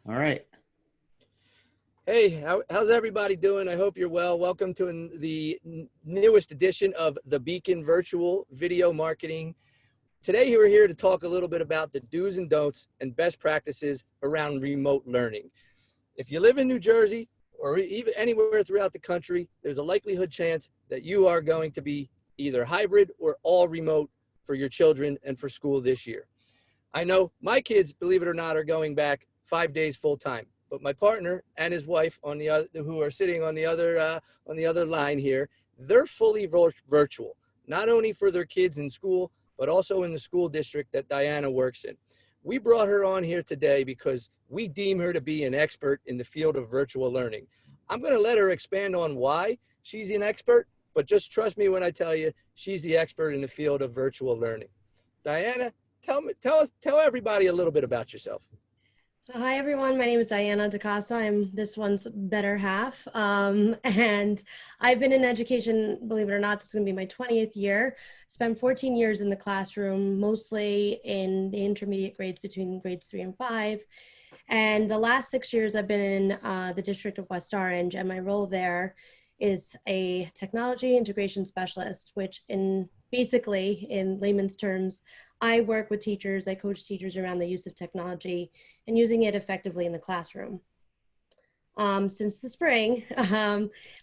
All right. Hey, how's everybody doing? I hope you're well. Welcome to the newest edition of the Beacon Virtual Video Marketing. Today, we're here to talk a little bit about the do's and don'ts and best practices around remote learning. If you live in New Jersey or even anywhere throughout the country, there's a likelihood chance that you are going to be either hybrid or all remote for your children and for school this year. I know my kids, believe it or not, are going back 5 days full time. But my partner and his wife, on the other, who are sitting on the other line here, they're fully virtual, not only for their kids in school, but also in the school district that Diana works in. We brought her on here today because we deem her to be an expert in the field of virtual learning. I'm going to let her expand on why she's an expert, but just trust me when I tell you, she's the expert in the field of virtual learning. Diana, tell everybody a little bit about yourself. So hi everyone, my name is Diana DaCosta. I'm this one's better half. And I've been in education, believe it or not, this is gonna be my 20th year. Spent 14 years in the classroom, mostly in the intermediate grades between grades 3 and 5. And the last 6 years I've been in the District of West Orange, and my role there is a technology integration specialist, which basically in layman's terms, I work with teachers, I coach teachers around the use of technology and using it effectively in the classroom. Since the spring,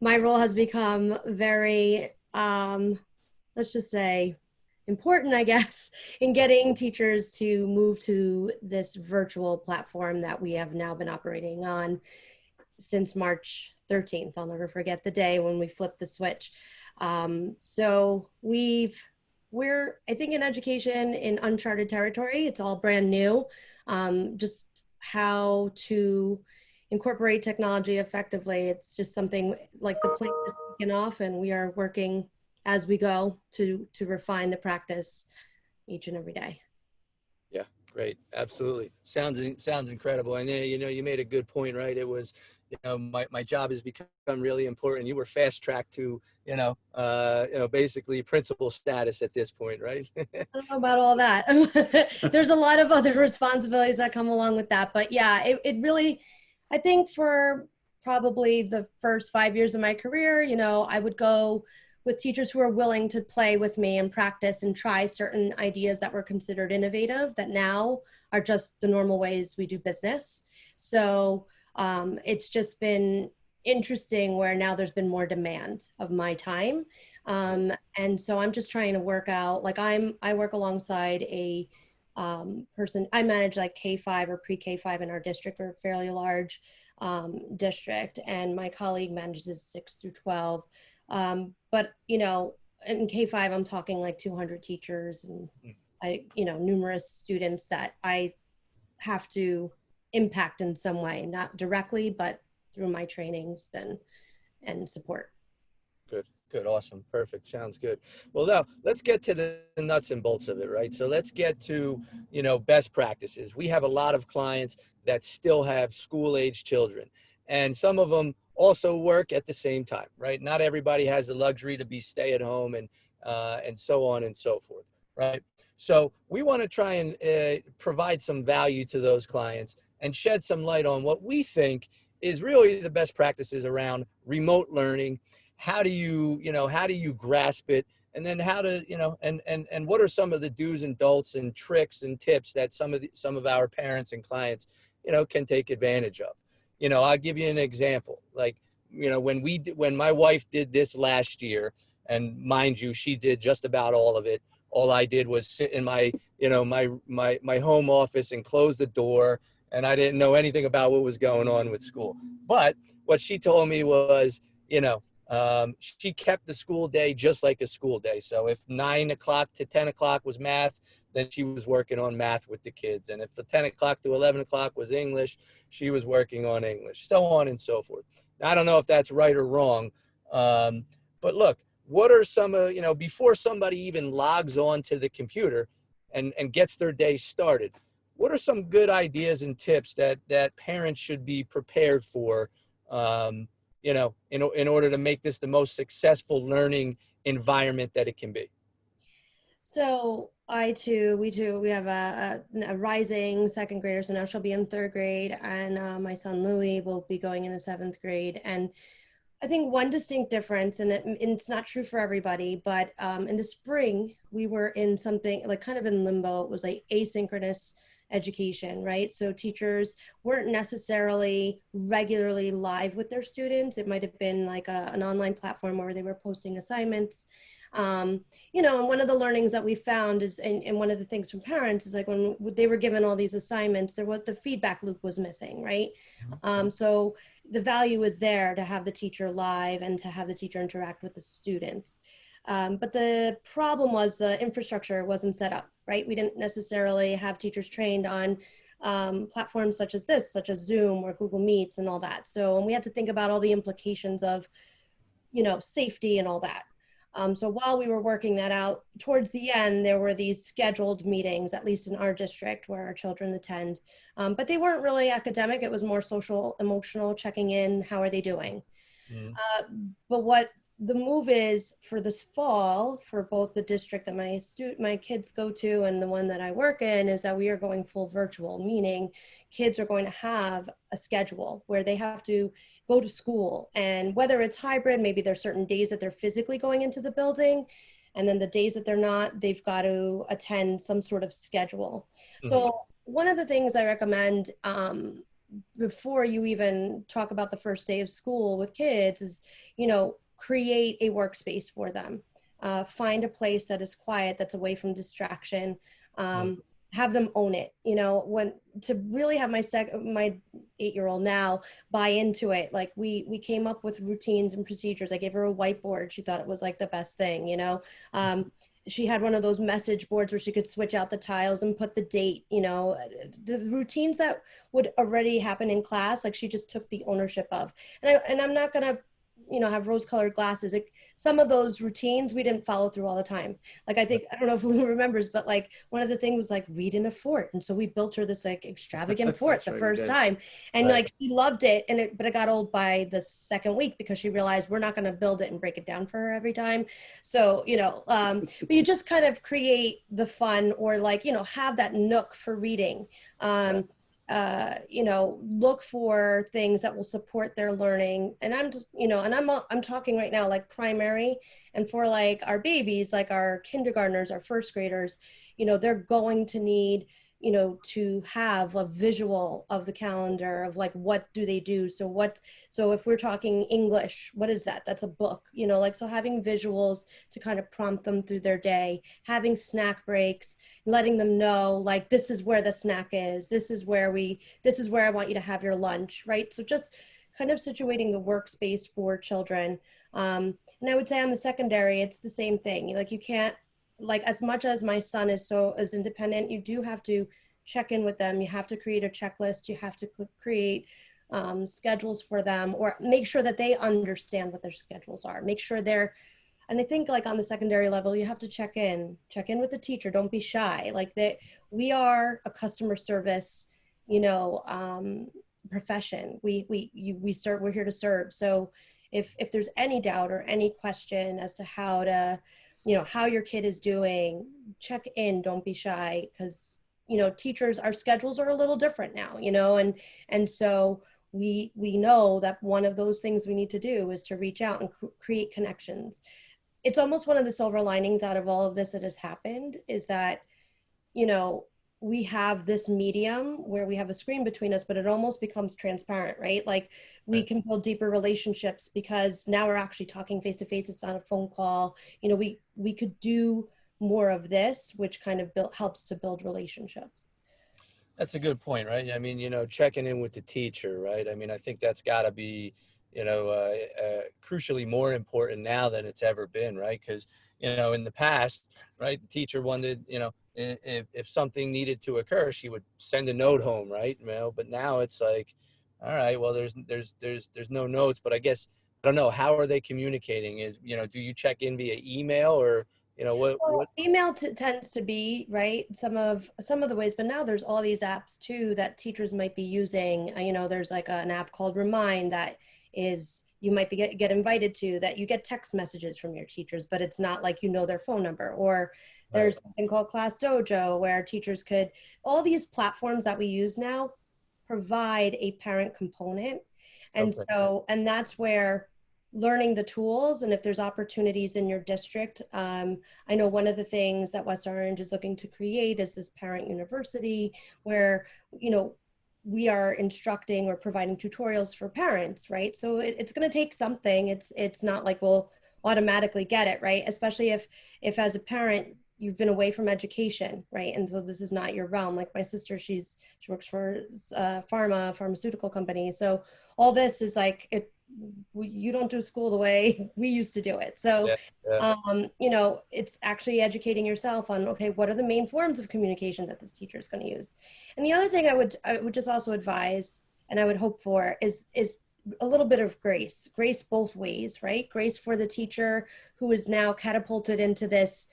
my role has become very, let's just say, important, I guess, in getting teachers to move to this virtual platform that we have now been operating on since March 13th. I'll never forget the day when we flipped the switch. So we're, I think, in education in uncharted territory. It's all brand new. Just how to incorporate technology effectively. It's just something like the plane is taken off, and we are working as we go to refine the practice each and every day. Yeah, great. Absolutely. Sounds incredible. And you made a good point, right? It was, my job has become really important. You were fast tracked to, basically principal status at this point, right? I don't know about all that. There's a lot of other responsibilities that come along with that. But yeah, it really, I think for probably the first 5 years of my career, I would go with teachers who are willing to play with me and practice and try certain ideas that were considered innovative that now are just the normal ways we do business. So it's just been interesting where now there's been more demand of my time. And so I'm just trying to work out, like I work alongside a person, I manage like K-5 or pre-K-5 in our district. We're a fairly large district, and my colleague manages 6 through 12. But, in K-5, I'm talking like 200 teachers and numerous students that I have to impact in some way, not directly, but through my trainings and support. Good. Awesome. Perfect. Sounds good. Well, now let's get to the nuts and bolts of it, right? So let's get to, best practices. We have a lot of clients that still have school-age children, and some of them also work at the same time, right? Not everybody has the luxury to be stay at home and so on and so forth, right? So we want to try and provide some value to those clients and shed some light on what we think is really the best practices around remote learning. How do you grasp it? And then how to, and what are some of the do's and don'ts and tricks and tips that some of our parents and clients, can take advantage of? I'll give you an example. Like, when my wife did this last year, and mind you, she did just about all of it. All I did was sit in my home office and close the door, and I didn't know anything about what was going on with school. But what she told me was, she kept the school day just like a school day. So if 9 o'clock to 10 o'clock was math, then she was working on math with the kids. And if the 10 o'clock to 11 o'clock was English, she was working on English, so on and so forth. Now, I don't know if that's right or wrong. But look, what are some, before somebody even logs on to the computer and gets their day started, what are some good ideas and tips that parents should be prepared for, in order to make this the most successful learning environment that it can be? So we have a rising second grader. So now she'll be in third grade, and my son Louis will be going into seventh grade. And I think one distinct difference, and it's not true for everybody, but in the spring, we were in something like kind of in limbo. It was like asynchronous education, right? So teachers weren't necessarily regularly live with their students. It might have been like an online platform where they were posting assignments. And one of the learnings that we found is, and one of the things from parents is like when they were given all these assignments, the feedback loop was missing, right? So the value is there to have the teacher live and to have the teacher interact with the students. But the problem was the infrastructure wasn't set up, right? We didn't necessarily have teachers trained on platforms such as this, such as Zoom or Google Meets and all that. So, and we had to think about all the implications of, safety and all that. So while we were working that out, towards the end, there were these scheduled meetings, at least in our district, where our children attend. But they weren't really academic. It was more social, emotional, checking in. How are they doing? Mm-hmm. But what the move is for this fall, for both the district that my kids go to and the one that I work in, is that we are going full virtual, meaning kids are going to have a schedule where they have to go to school, and whether it's hybrid, maybe there's certain days that they're physically going into the building, and then the days that they're not, they've got to attend some sort of schedule. Mm-hmm. So one of the things I recommend before you even talk about the first day of school with kids is, create a workspace for them. Find a place that is quiet, that's away from distraction. Have them own it. When to really have my 8-year-old now buy into it. Like we came up with routines and procedures. I gave her a whiteboard. She thought it was like the best thing. She had one of those message boards where she could switch out the tiles and put the date. The routines that would already happen in class, like she just took the ownership of. And I'm not gonna have rose-colored glasses. Some of those routines we didn't follow through all the time. Like I don't know if Lou remembers, but like one of the things was like read in a fort, and so we built her this like extravagant fort the first time, and like she loved it, but it got old by the second week because she realized we're not going to build it and break it down for her every time. So but you just kind of create the fun, or like have that nook for reading. Look for things that will support their learning. And I'm talking right now like primary, and for like our babies, like our kindergartners, our first graders, they're going to need to have a visual of the calendar of like what do they do. So if we're talking English, what is that? That's a book. So having visuals to kind of prompt them through their day, having snack breaks, letting them know like this is where the snack is, this is where I want you to have your lunch, right? So just kind of situating the workspace for children. And I would say on the secondary, it's the same thing. Like you can't, like as much as my son is independent, you do have to check in with them. You have to create a checklist. You have to create schedules for them, or make sure that they understand what their schedules are. Make sure and I think like on the secondary level, you have to check in with the teacher. Don't be shy. Like we are a customer service, profession. We're here to serve. So if there's any doubt or any question as to how your kid is doing, check in, don't be shy, because teachers, our schedules are a little different now, and so we know that one of those things we need to do is to reach out and create connections. It's almost one of the silver linings out of all of this that has happened is that we have this medium where we have a screen between us, but it almost becomes transparent, right? Like we can build deeper relationships because now we're actually talking face to face. It's not a phone call. We could do more of this, which kind of helps to build relationships. That's a good point, right? I mean, checking in with the teacher, right? I mean, I think that's got to be, crucially more important now than it's ever been, right? Because, in the past, right, the teacher wanted, if something needed to occur, she would send a note home, right? But now it's like, all right, well, there's no notes, but I guess, I don't know, how are they communicating? Do you check in via email or, what? Email tends to be right some of the ways, but now there's all these apps too that teachers might be using. There's like an app called Remind that is you might be get invited to, that you get text messages from your teachers, but it's not like their phone number. Or Right. There's something called Class Dojo where teachers could, all these platforms that we use now provide a parent component. And Okay. so, and that's where learning the tools, and if there's opportunities in your district, I know one of the things that West Orange is looking to create is this parent university where, you know, we are instructing or providing tutorials for parents, right? So it's going to take something. It's not like we'll automatically get it, right? Especially if as a parent you've been away from education, right? And so this is not your realm. Like my sister, she works for a pharmaceutical company. So all this is like you don't do school the way we used to do it. So Yeah. Yeah. you know, it's actually educating yourself on, okay, what are the main forms of communication that this teacher is going to use. And the other thing I would just also advise, and I would hope for, is a little bit of grace both ways, right? Grace for the teacher who is now catapulted into this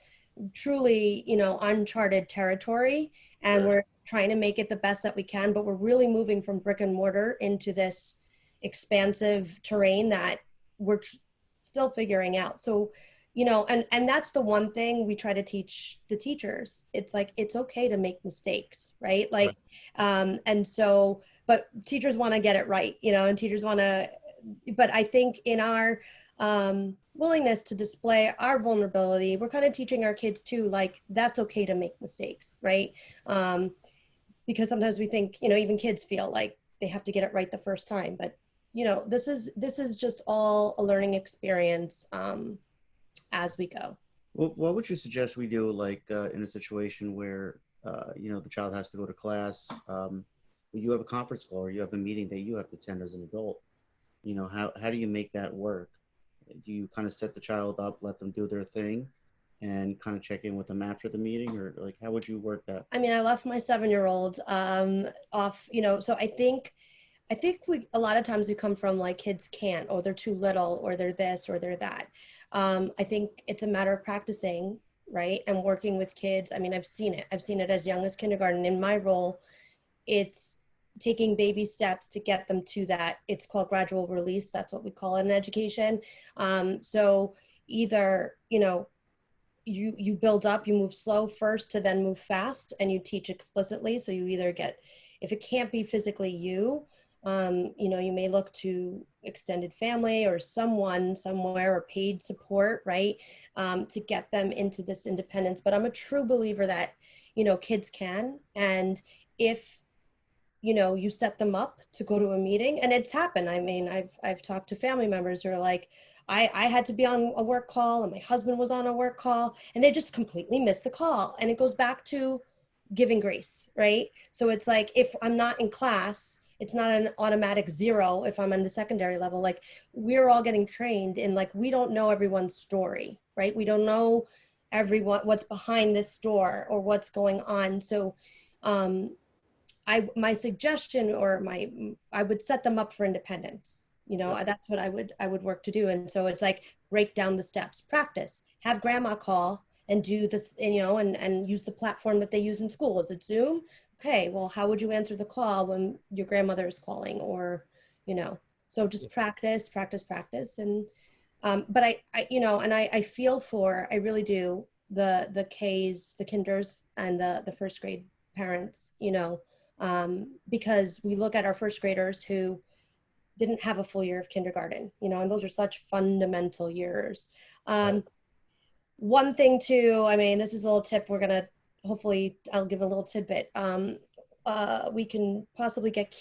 truly, you know, uncharted territory, and Sure. we're trying to make it the best that we can, but we're really moving from brick and mortar into this expansive terrain that we're still figuring out. So, you know, and that's the one thing we try to teach the teachers. It's like it's okay to make mistakes, right? Right. Like and so, but teachers want to get it right, you know, and teachers want to, but I think in our willingness to display our vulnerability, we're kind of teaching our kids too, like that's okay to make mistakes, right? um, because sometimes we think, you know, even kids feel like they have to get it right the first time, but you know, this is just all a learning experience as we go. Well, what would you suggest we do, like in a situation where you know, the child has to go to class? You have a conference call or you have a meeting that you have to attend as an adult. You know, how do you make that work? Do you kind of set the child up, let them do their thing, and kind of check in with them after the meeting, or like how would you work that? I mean, I left my 7-year-old off, you know, so I think we a lot of times we come from like kids can't, or they're too little, or they're this, or they're that. I think it's a matter of practicing, right, and working with kids. I mean, I've seen it. I've seen it as young as kindergarten. In my role, it's taking baby steps to get them to that. It's called gradual release. That's what we call it in education. So either, you know, you build up, you move slow first to then move fast, and you teach explicitly. So you either get, if it can't be physically you, you know, you may look to extended family or someone somewhere, or paid support, right, to get them into this independence. But I'm a true believer that, you know, kids can, and if, you know, you set them up to go to a meeting, and it's happened. I mean, I've talked to family members who are like, I had to be on a work call and my husband was on a work call and they just completely missed the call. And it goes back to giving grace, right? So it's like, if I'm not in class, it's not an automatic zero if I'm on the secondary level. Like, we're all getting trained in, like, we don't know everyone's story, right? We don't know everyone, what's behind this door or what's going on. So my suggestion, or I would set them up for independence. You know, Yep. that's what I would work to do. And so it's like, break down the steps, practice, have grandma call and do this, and, you know, and use the platform that they use in school. Is it Zoom? Okay, well, how would you answer the call when your grandmother is calling? Or, you know, so just Yeah. practice, practice, practice. And but I you know, and I feel for, I really do, the Ks, the kinders, and the first grade parents, you know, because we look at our first graders who didn't have a full year of kindergarten, you know, and those are such fundamental years. Right. One thing too, I mean, this is a little tip we're gonna, hopefully I'll give a little tidbit. We can possibly get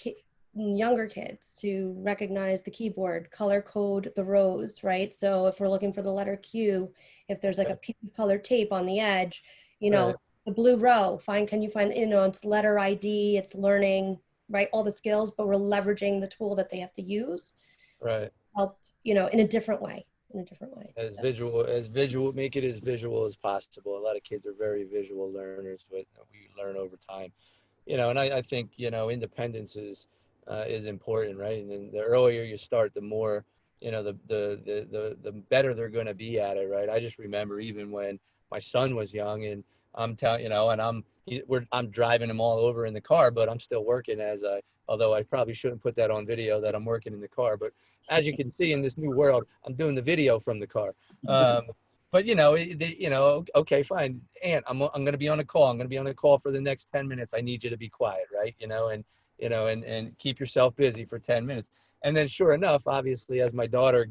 younger kids to recognize the keyboard, color code the rows, right? So if we're looking for the letter Q, if there's like a Okay. piece of colored tape on the edge, you know, Right. the blue row, can you find, you know, it's letter ID, it's learning, right? All the skills, but we're leveraging the tool that they have to use, Right. help, you know, in a different way, As So. visual, make it as visual as possible. A lot of kids are very visual learners, but we learn over time. You know, and I think, you know, independence is important, right? And then the earlier you start, the more, you know, the better they're going to be at it, right? I just remember even when my son was young, and I'm telling, you know, and I'm driving him all over in the car, but I'm still working although I probably shouldn't put that on video that I'm working in the car, but as you can see in this new world, I'm doing the video from the car. Um, but okay, fine. Aunt, I'm going to be on a call. I'm going to be on a call for the next 10 minutes. I need you to be quiet, right? And keep yourself busy for 10 minutes. And then sure enough, obviously, as my daughter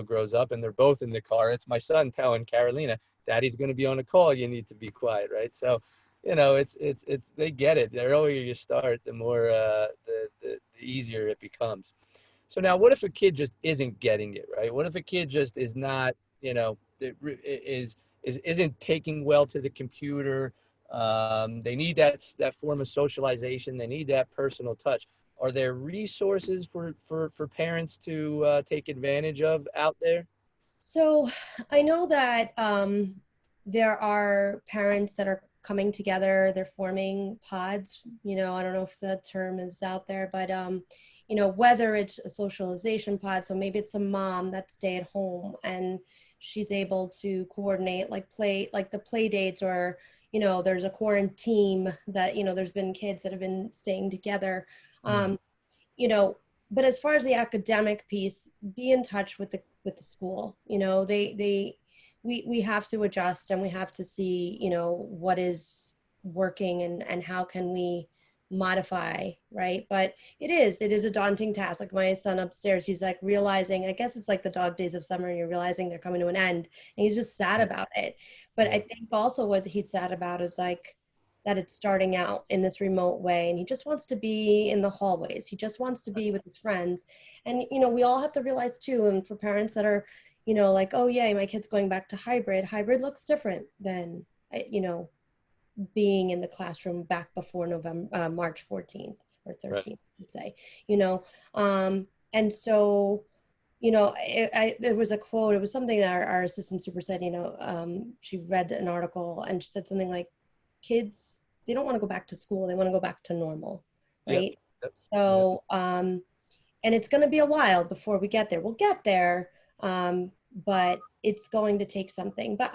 grows up and they're both in the car, it's my son telling Carolina, Daddy's going to be on a call. You need to be quiet, right? So, it's they get it. The earlier you start, the more the easier it becomes. So now, what if a kid just isn't getting it, right? What if a kid just is not, isn't taking well to the computer? They need that form of socialization. They need that personal touch. Are there resources for parents to take advantage of out there? So I know that there are parents that are coming together, they're forming pods. I don't know if the term is out there, but whether it's a socialization pod, so maybe it's a mom that stay at home and she's able to coordinate like the play dates, or there's a quarantine that there's been kids that have been staying together. you know, but as far as the academic piece, be in touch with the school. We have to adjust, and we have to see, what is working, and how can we modify, right? But it is a daunting task. Like my son upstairs, he's like realizing, I guess it's like the dog days of summer, and you're realizing they're coming to an end, and he's just sad about it. But I think also what he's sad about is like that it's starting out in this remote way, and he just wants to be in the hallways. He just wants to be with his friends. And we all have to realize too, and for parents that are like, oh yeah, my kid's going back to hybrid looks different than being in the classroom back before March 14th or 13th, right. I'd say. And so there was a quote, it was something that our assistant super said. She read an article and she said something like, kids, they don't want to go back to school, they want to go back to normal, right? Yep. So and it's going to be a while before we get there. We'll get there, but it's going to take something. But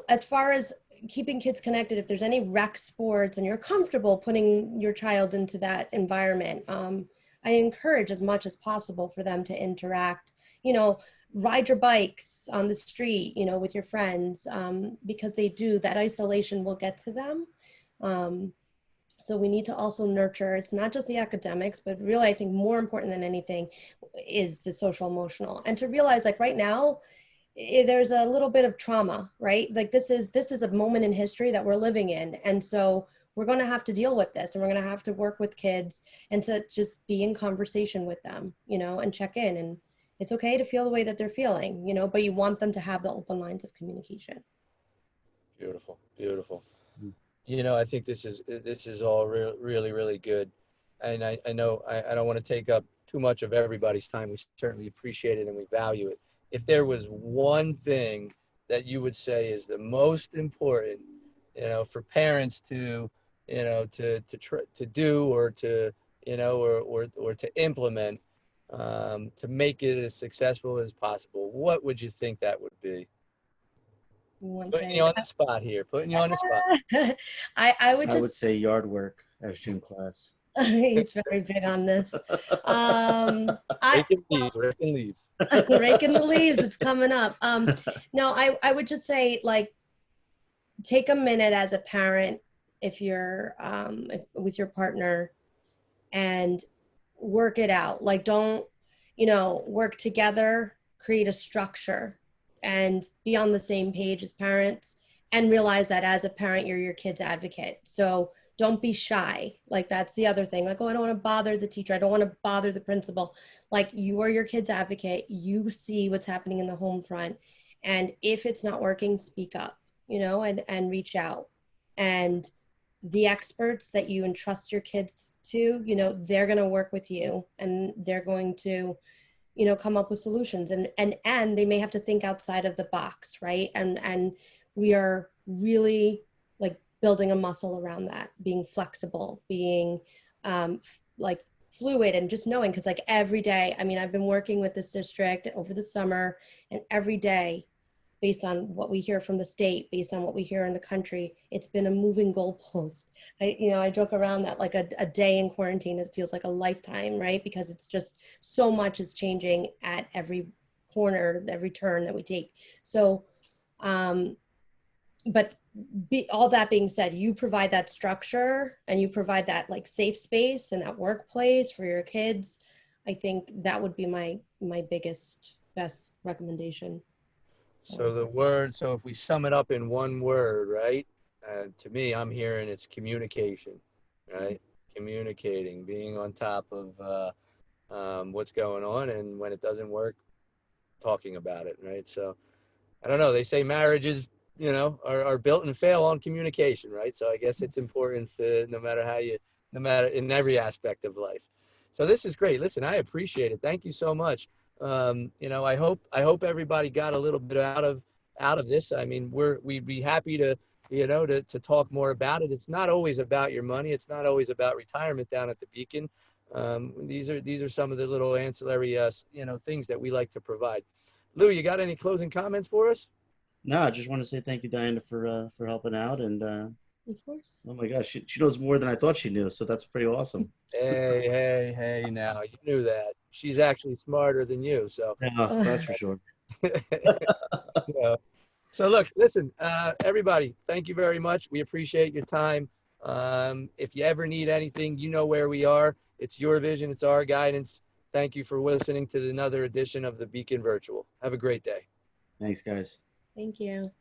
as far as keeping kids connected, if there's any rec sports and you're comfortable putting your child into that environment, I encourage as much as possible for them to interact. Ride your bikes on the street, with your friends, because that isolation will get to them. So we need to also nurture, it's not just the academics, but really I think more important than anything is the social emotional. And to realize, like right now, there's a little bit of trauma, right? Like this is a moment in history that we're living in. And so we're going to have to deal with this, and we're going to have to work with kids and to just be in conversation with them, and check in. And it's okay to feel the way that they're feeling, but you want them to have the open lines of communication. Beautiful, beautiful. I think this is all really, really good. And I know I don't want to take up too much of everybody's time. We certainly appreciate it and we value it. If there was one thing that you would say is the most important, for parents to, to do, or to, or to implement, to make it as successful as possible, what would you think that would be? Putting you on the spot here. I would say yard work as gym class. He's very big on this. Raking leaves. Raking the leaves. It's coming up. No, I would just say, like, take a minute as a parent, if you're with your partner, and work it out. Like, don't work together, create a structure, and be on the same page as parents, and realize that as a parent, you're your kid's advocate. So don't be shy. Like, that's the other thing. Like, oh, I don't want to bother the teacher, I don't want to bother the principal. Like, you are your kid's advocate. You see what's happening in the home front, and if it's not working, speak up, and reach out. And the experts that you entrust your kids to, they're going to work with you, and they're going to come up with solutions, and they may have to think outside of the box, right? And we are really, like, building a muscle around that, being flexible, being like fluid, and just knowing, because like every day, I mean, I've been working with this district over the summer, and every day, based on what we hear from the state, based on what we hear in the country, it's been a moving goalpost. I joke around that, like, a day in quarantine, it feels like a lifetime, right? Because it's just so much is changing at every corner, every turn that we take. So But all that being said, you provide that structure and you provide that like safe space and that workplace for your kids. I think that would be my best recommendation. So if we sum it up in one word, right? To me, I'm hearing it's communication, right? Communicating, being on top of what's going on, and when it doesn't work, talking about it, right? So I don't know. They say marriages, are built and fail on communication, right? So I guess it's important to, no matter in every aspect of life. So this is great. Listen, I appreciate it. Thank you so much. I hope everybody got a little bit out of this. I mean, we'd be happy to, to talk more about it. It's not always about your money. It's not always about retirement down at the Beacon. These are some of the little ancillary, things that we like to provide. Lou, you got any closing comments for us? No, I just want to say thank you, Diana, for helping out. And Of course. oh my gosh, she knows more than I thought she knew. So that's pretty awesome. Hey, now you knew that. She's actually smarter than you. So, Yeah, that's for sure. so, so look, listen, everybody, thank you very much. We appreciate your time. If you ever need anything, you know where we are. It's your vision. It's our guidance. Thank you for listening to another edition of the Beacon Virtual. Have a great day. Thanks, guys. Thank you.